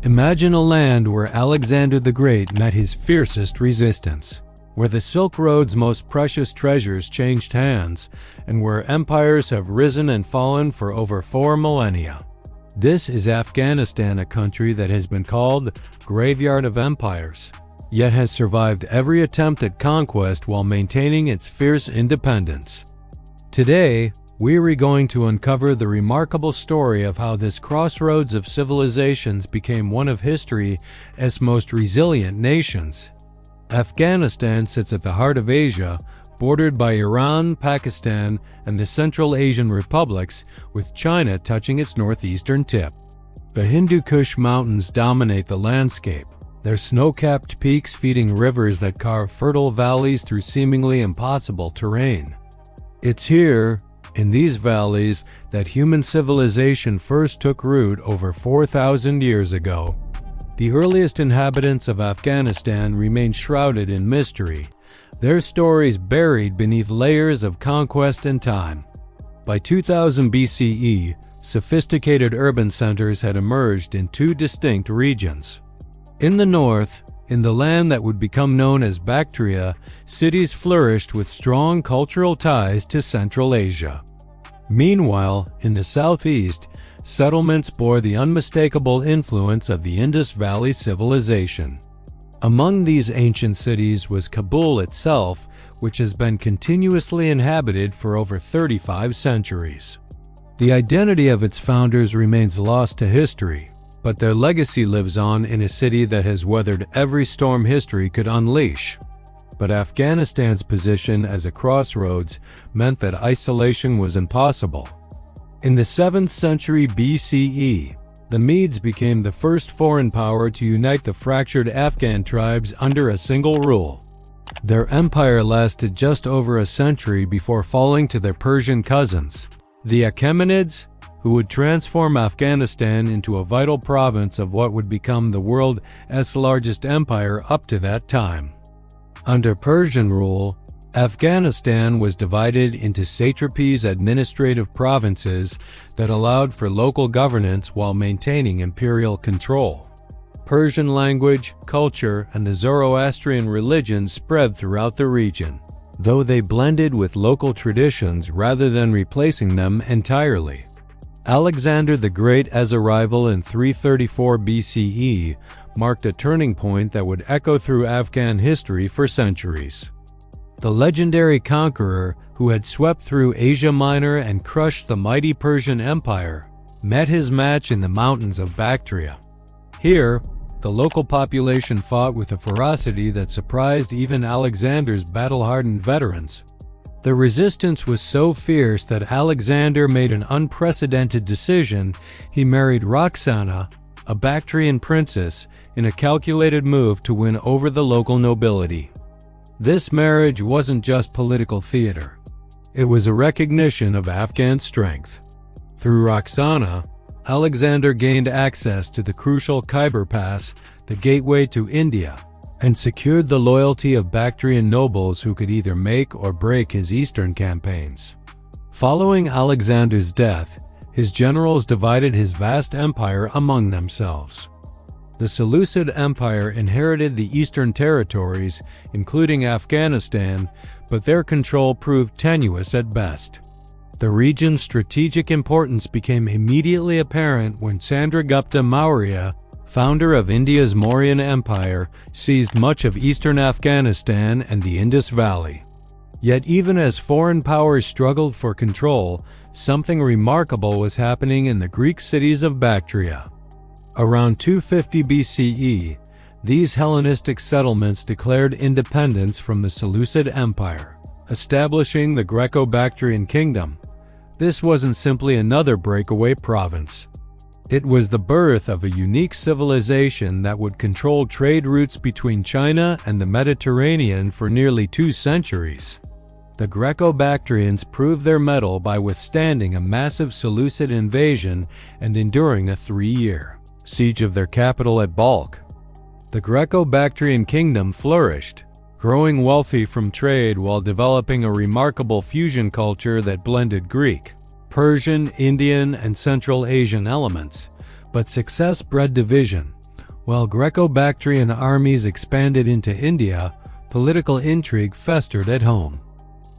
Imagine a land where Alexander the Great met his fiercest resistance, where the Silk Road's most precious treasures changed hands, and where empires have risen and fallen for over 4 millennia. This is Afghanistan, a country that has been called Graveyard of Empires, yet has survived every attempt at conquest while maintaining its fierce independence. Today, we are going to uncover the remarkable story of how this crossroads of civilizations became one of history's most resilient nations. Afghanistan sits at the heart of Asia, bordered by Iran, Pakistan, and the Central Asian republics, with China touching its northeastern tip. The Hindu Kush Mountains dominate the landscape, their snow-capped peaks feeding rivers that carve fertile valleys through seemingly impossible terrain. It's here, in these valleys, that human civilization first took root over 4,000 years ago. The earliest inhabitants of Afghanistan remain shrouded in mystery, their stories buried beneath layers of conquest and time. By 2000 BCE, sophisticated urban centers had emerged in 2 distinct regions. In the north, in the land that would become known as Bactria, cities flourished with strong cultural ties to Central Asia. Meanwhile, in the southeast, settlements bore the unmistakable influence of the Indus Valley civilization. Among these ancient cities was Kabul itself, which has been continuously inhabited for over 35 centuries. The identity of its founders remains lost to history, but their legacy lives on in a city that has weathered every storm history could unleash. But Afghanistan's position as a crossroads meant that isolation was impossible. In the 7th century BCE, the Medes became the first foreign power to unite the fractured Afghan tribes under a single rule. Their empire lasted just over a century before falling to their Persian cousins, the Achaemenids, who would transform Afghanistan into a vital province of what would become the world's largest empire up to that time. Under Persian rule, Afghanistan was divided into satrapies, administrative provinces that allowed for local governance while maintaining imperial control. Persian language, culture, and the Zoroastrian religion spread throughout the region, though they blended with local traditions rather than replacing them entirely. Alexander the Great's arrival in 334 BCE marked a turning point that would echo through Afghan history for centuries. The legendary conqueror, who had swept through Asia Minor and crushed the mighty Persian Empire, met his match in the mountains of Bactria. Here, the local population fought with a ferocity that surprised even Alexander's battle-hardened veterans. The resistance was so fierce that Alexander made an unprecedented decision. He married Roxana, a Bactrian princess, in a calculated move to win over the local nobility. This marriage wasn't just political theater. It was a recognition of Afghan strength. Through Roxana, Alexander gained access to the crucial Khyber Pass, the gateway to India, and secured the loyalty of Bactrian nobles who could either make or break his eastern campaigns. Following Alexander's death, his generals divided his vast empire among themselves. The Seleucid Empire inherited the eastern territories, including Afghanistan, but their control proved tenuous at best. The region's strategic importance became immediately apparent when Chandragupta Maurya, founder of India's Mauryan Empire, seized much of eastern Afghanistan and the Indus Valley. Yet even as foreign powers struggled for control, something remarkable was happening in the Greek cities of Bactria. Around 250 BCE, these Hellenistic settlements declared independence from the Seleucid Empire, establishing the Greco-Bactrian kingdom. This wasn't simply another breakaway province. It was the birth of a unique civilization that would control trade routes between China and the Mediterranean for nearly 2 centuries. The Greco-Bactrians proved their mettle by withstanding a massive Seleucid invasion and enduring a 3-year siege of their capital at Balkh. The Greco-Bactrian kingdom flourished, growing wealthy from trade while developing a remarkable fusion culture that blended Greek, Persian, Indian, and Central Asian elements. But success bred division. While Greco-Bactrian armies expanded into India, political intrigue festered at home.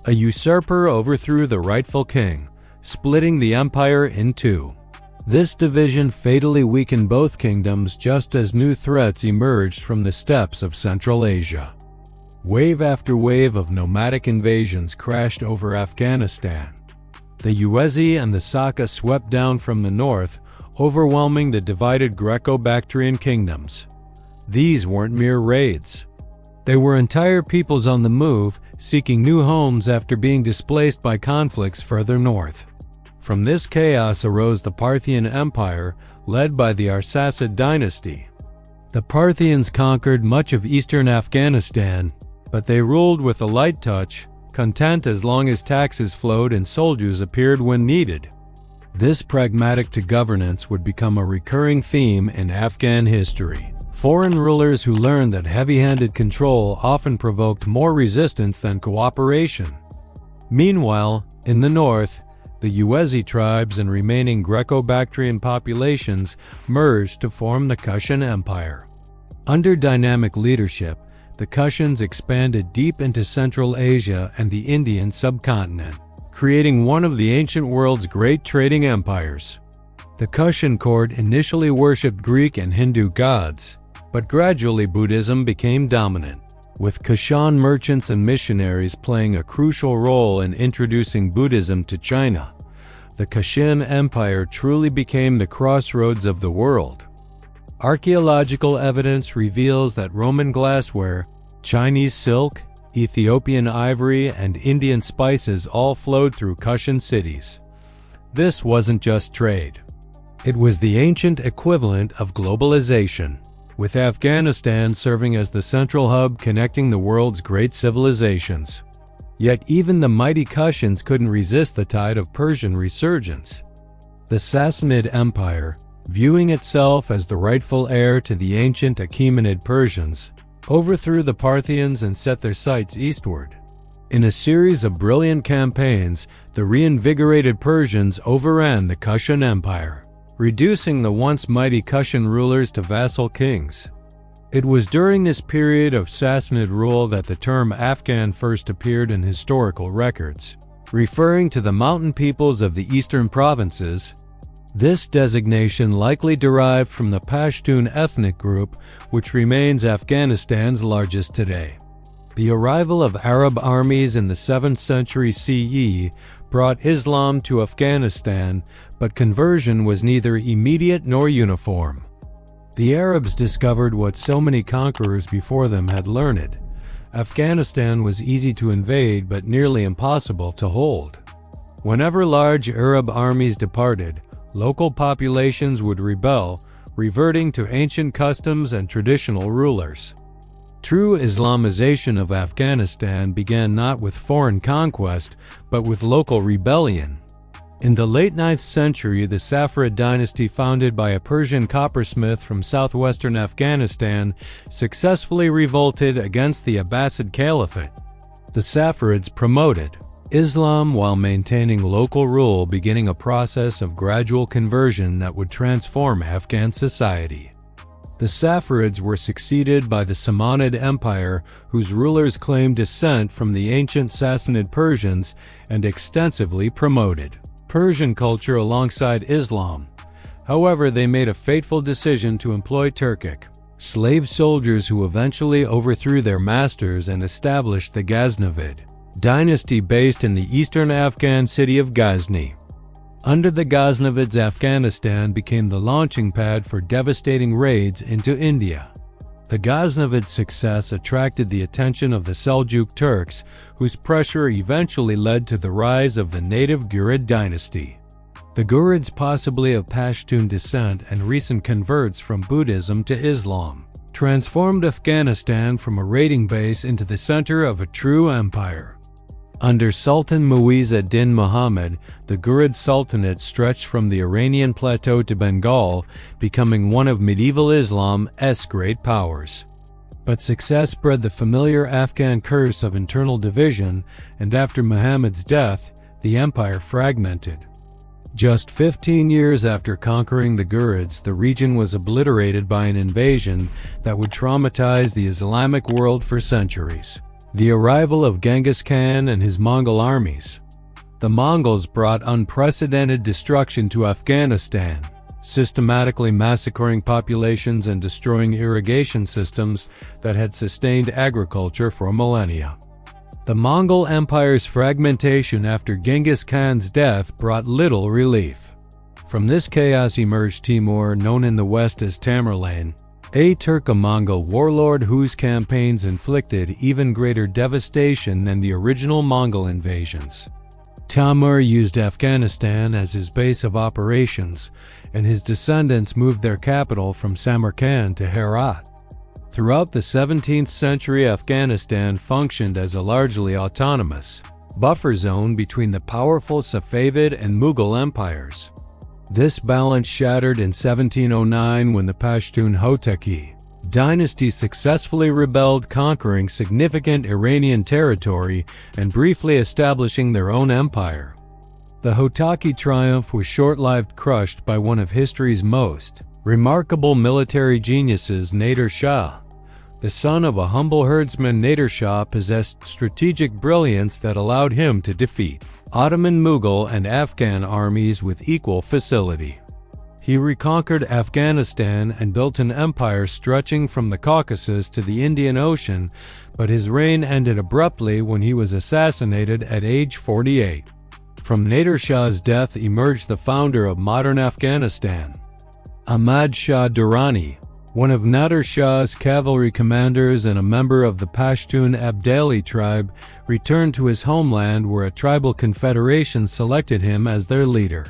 A usurper overthrew the rightful king, splitting the empire in two. This division fatally weakened both kingdoms just as new threats emerged from the steppes of Central Asia. Wave after wave of nomadic invasions crashed over Afghanistan. The Yuezhi and the Saka swept down from the north, overwhelming the divided Greco-Bactrian kingdoms. These weren't mere raids. They were entire peoples on the move, seeking new homes after being displaced by conflicts further north. From this chaos arose the Parthian Empire, led by the Arsacid dynasty. The Parthians conquered much of eastern Afghanistan, but they ruled with a light touch, content as long as taxes flowed and soldiers appeared when needed. This pragmatic governance would become a recurring theme in Afghan history. Foreign rulers who learned that heavy-handed control often provoked more resistance than cooperation. Meanwhile, in the north, the Yuezhi tribes and remaining Greco-Bactrian populations merged to form the Kushan Empire. Under dynamic leadership, the Kushans expanded deep into Central Asia and the Indian subcontinent, creating one of the ancient world's great trading empires. The Kushan court initially worshipped Greek and Hindu gods, but gradually Buddhism became dominant, with Kushan merchants and missionaries playing a crucial role in introducing Buddhism to China. The Kushan Empire truly became the crossroads of the world. Archaeological evidence reveals that Roman glassware, Chinese silk, Ethiopian ivory, and Indian spices all flowed through Kushan cities. This wasn't just trade. It was the ancient equivalent of globalization, with Afghanistan serving as the central hub connecting the world's great civilizations. Yet even the mighty Kushans couldn't resist the tide of Persian resurgence. The Sassanid Empire, viewing itself as the rightful heir to the ancient Achaemenid Persians, overthrew the Parthians and set their sights eastward. In a series of brilliant campaigns, the reinvigorated Persians overran the Kushan Empire, reducing the once mighty Kushan rulers to vassal kings. It was during this period of Sassanid rule that the term Afghan first appeared in historical records, referring to the mountain peoples of the eastern provinces. This designation likely derived from the Pashtun ethnic group, which remains Afghanistan's largest today. The arrival of Arab armies in the 7th century CE brought Islam to Afghanistan, but conversion was neither immediate nor uniform. The Arabs discovered what so many conquerors before them had learned. Afghanistan was easy to invade but nearly impossible to hold. Whenever large Arab armies departed, local populations would rebel, reverting to ancient customs and traditional rulers. True Islamization of Afghanistan began not with foreign conquest, but with local rebellion. In the late 9th century, the Safarid dynasty, founded by a Persian coppersmith from southwestern Afghanistan, successfully revolted against the Abbasid Caliphate. The Safarids promoted Islam while maintaining local rule, beginning a process of gradual conversion that would transform Afghan society. The Safarids were succeeded by the Samanid Empire, whose rulers claimed descent from the ancient Sassanid Persians and extensively promoted Persian culture alongside Islam. However, they made a fateful decision to employ Turkic slave soldiers who eventually overthrew their masters and established the Ghaznavid dynasty based in the eastern Afghan city of Ghazni. Under the Ghaznavids, Afghanistan became the launching pad for devastating raids into India. The Ghaznavid success attracted the attention of the Seljuk Turks, whose pressure eventually led to the rise of the native Ghurid dynasty. The Ghurids, possibly of Pashtun descent and recent converts from Buddhism to Islam, transformed Afghanistan from a raiding base into the center of a true empire. Under Sultan Muiz ad-Din Muhammad, the Ghurid Sultanate stretched from the Iranian plateau to Bengal, becoming one of medieval Islam's great powers. But success bred the familiar Afghan curse of internal division, and after Muhammad's death, the empire fragmented. Just 15 years after conquering the Ghurids, the region was obliterated by an invasion that would traumatize the Islamic world for centuries. The arrival of Genghis Khan and his Mongol armies. The Mongols brought unprecedented destruction to Afghanistan, systematically massacring populations and destroying irrigation systems that had sustained agriculture for millennia. The Mongol Empire's fragmentation after Genghis Khan's death brought little relief. From this chaos emerged Timur, known in the West as Tamerlane, a Turco-Mongol warlord whose campaigns inflicted even greater devastation than the original Mongol invasions. Timur used Afghanistan as his base of operations, and his descendants moved their capital from Samarkand to Herat. Throughout the 17th century, Afghanistan functioned as a largely autonomous buffer zone between the powerful Safavid and Mughal empires. This balance shattered in 1709 when the Pashtun Hoteki dynasty successfully rebelled, conquering significant Iranian territory and briefly establishing their own empire. The Hoteki triumph was short-lived, crushed by one of history's most remarkable military geniuses, Nader Shah. The son of a humble herdsman, Nader Shah possessed strategic brilliance that allowed him to defeat Ottoman, Mughal, and Afghan armies with equal facility. He reconquered Afghanistan and built an empire stretching from the Caucasus to the Indian Ocean, but his reign ended abruptly when he was assassinated at age 48. From Nader Shah's death emerged the founder of modern Afghanistan, Ahmad Shah Durrani, one of Nader Shah's cavalry commanders and a member of the Pashtun Abdali tribe, returned to his homeland where a tribal confederation selected him as their leader.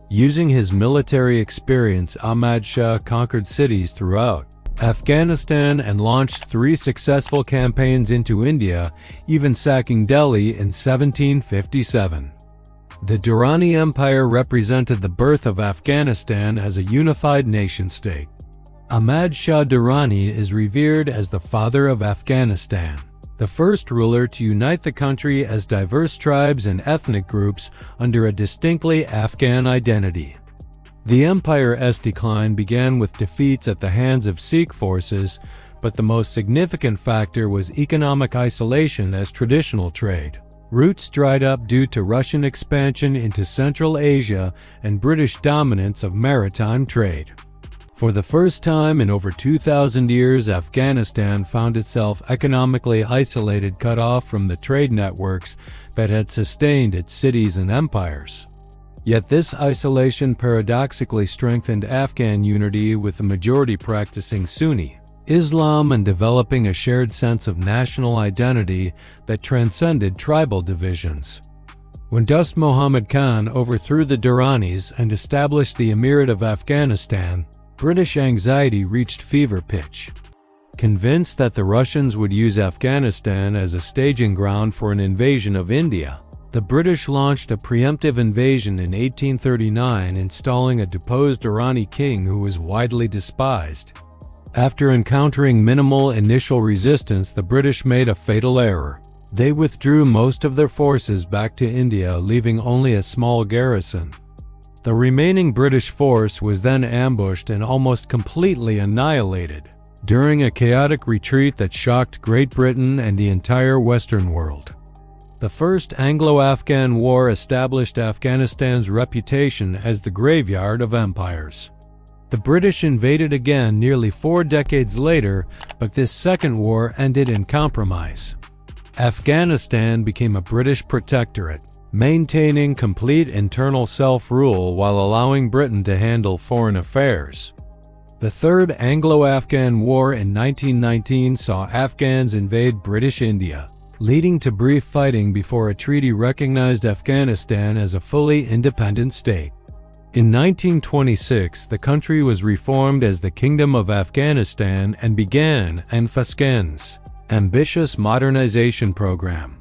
Using his military experience, Ahmad Shah conquered cities throughout Afghanistan and launched 3 successful campaigns into India, even sacking Delhi in 1757. The Durrani Empire represented the birth of Afghanistan as a unified nation-state. Ahmad Shah Durrani is revered as the father of Afghanistan, the first ruler to unite the country as diverse tribes and ethnic groups under a distinctly Afghan identity. The empire's decline began with defeats at the hands of Sikh forces, but the most significant factor was economic isolation as traditional trade routes dried up due to Russian expansion into Central Asia and British dominance of maritime trade. For the first time in over 2,000 years, Afghanistan found itself economically isolated, cut off from the trade networks that had sustained its cities and empires. Yet this isolation paradoxically strengthened Afghan unity, with the majority practicing Sunni Islam and developing a shared sense of national identity that transcended tribal divisions. When Dost Muhammad Khan overthrew the Durranis and established the Emirate of Afghanistan, British anxiety reached fever pitch. Convinced that the Russians would use Afghanistan as a staging ground for an invasion of India, the British launched a preemptive invasion in 1839, installing a deposed Durrani king who was widely despised. After encountering minimal initial resistance, the British made a fatal error. They withdrew most of their forces back to India, leaving only a small garrison. The remaining British force was then ambushed and almost completely annihilated during a chaotic retreat that shocked Great Britain and the entire Western world. The First Anglo-Afghan War established Afghanistan's reputation as the graveyard of empires. The British invaded again nearly 4 decades later, but this second war ended in compromise. Afghanistan became a British protectorate, maintaining complete internal self-rule while allowing Britain to handle foreign affairs. The Third Anglo-Afghan War in 1919 saw Afghans invade British India, leading to brief fighting before a treaty recognized Afghanistan as a fully independent state. In 1926, the country was reformed as the Kingdom of Afghanistan and began Afghanistan's ambitious modernization program.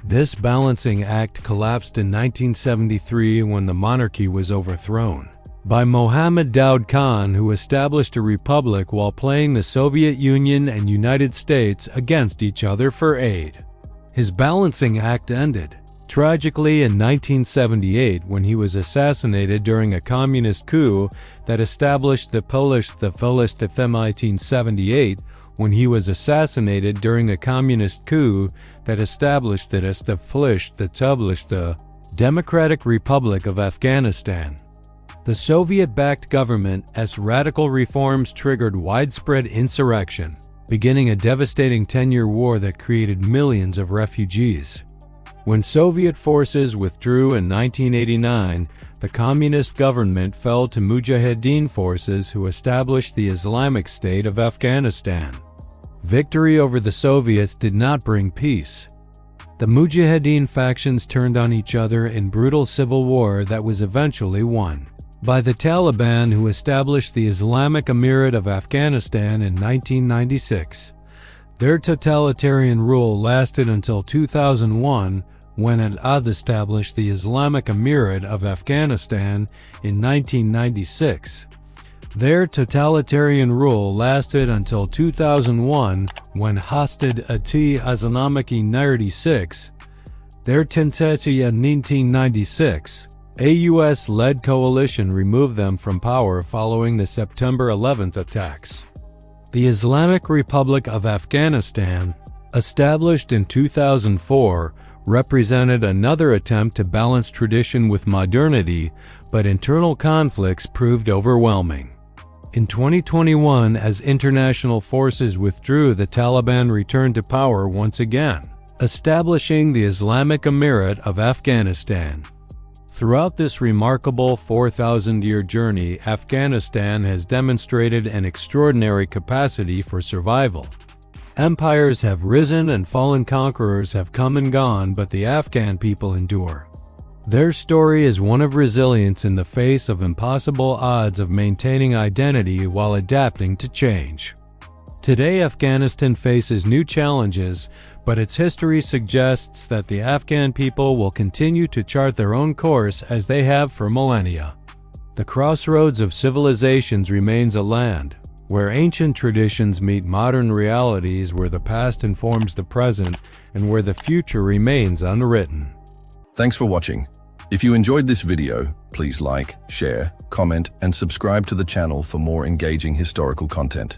This balancing act collapsed in 1973 when the monarchy was overthrown by Mohammad Daoud Khan, who established a republic while playing the Soviet Union and United States against each other for aid. His balancing act ended Tragically, in 1978, when he was assassinated during a communist coup that established the Polish the Fullest of 1978, when he was assassinated during a communist coup that established it as the Flish the Tublish the Democratic Republic of Afghanistan. The Soviet-backed government's radical reforms triggered widespread insurrection, beginning a devastating 10-year war that created millions of refugees. When Soviet forces withdrew in 1989, the communist government fell to Mujahideen forces who established the Islamic State of Afghanistan. Victory over the Soviets did not bring peace. The Mujahideen factions turned on each other in brutal civil war that was eventually won by the Taliban, who established the Islamic Emirate of Afghanistan in 1996. Their totalitarian rule lasted until 2001, when Al-Ad established the Islamic Emirate of Afghanistan in 1996. Their totalitarian rule lasted until 2001, when hosted Ati Islamic 96. Their tentati in 1996. A U.S.-led coalition removed them from power following the September 11th attacks. The Islamic Republic of Afghanistan, established in 2004, represented another attempt to balance tradition with modernity, but internal conflicts proved overwhelming. In 2021, as international forces withdrew, the Taliban returned to power once again, establishing the Islamic Emirate of Afghanistan. Throughout this remarkable 4,000-year journey, Afghanistan has demonstrated an extraordinary capacity for survival. Empires have risen and fallen, conquerors have come and gone, but the Afghan people endure. Their story is one of resilience in the face of impossible odds, of maintaining identity while adapting to change. Today, Afghanistan faces new challenges, but its history suggests that the Afghan people will continue to chart their own course as they have for millennia. The crossroads of civilizations remains a land where ancient traditions meet modern realities, where the past informs the present, and where the future remains unwritten. Thanks for watching. If you enjoyed this video, please like, share, comment, and subscribe to the channel for more engaging historical content.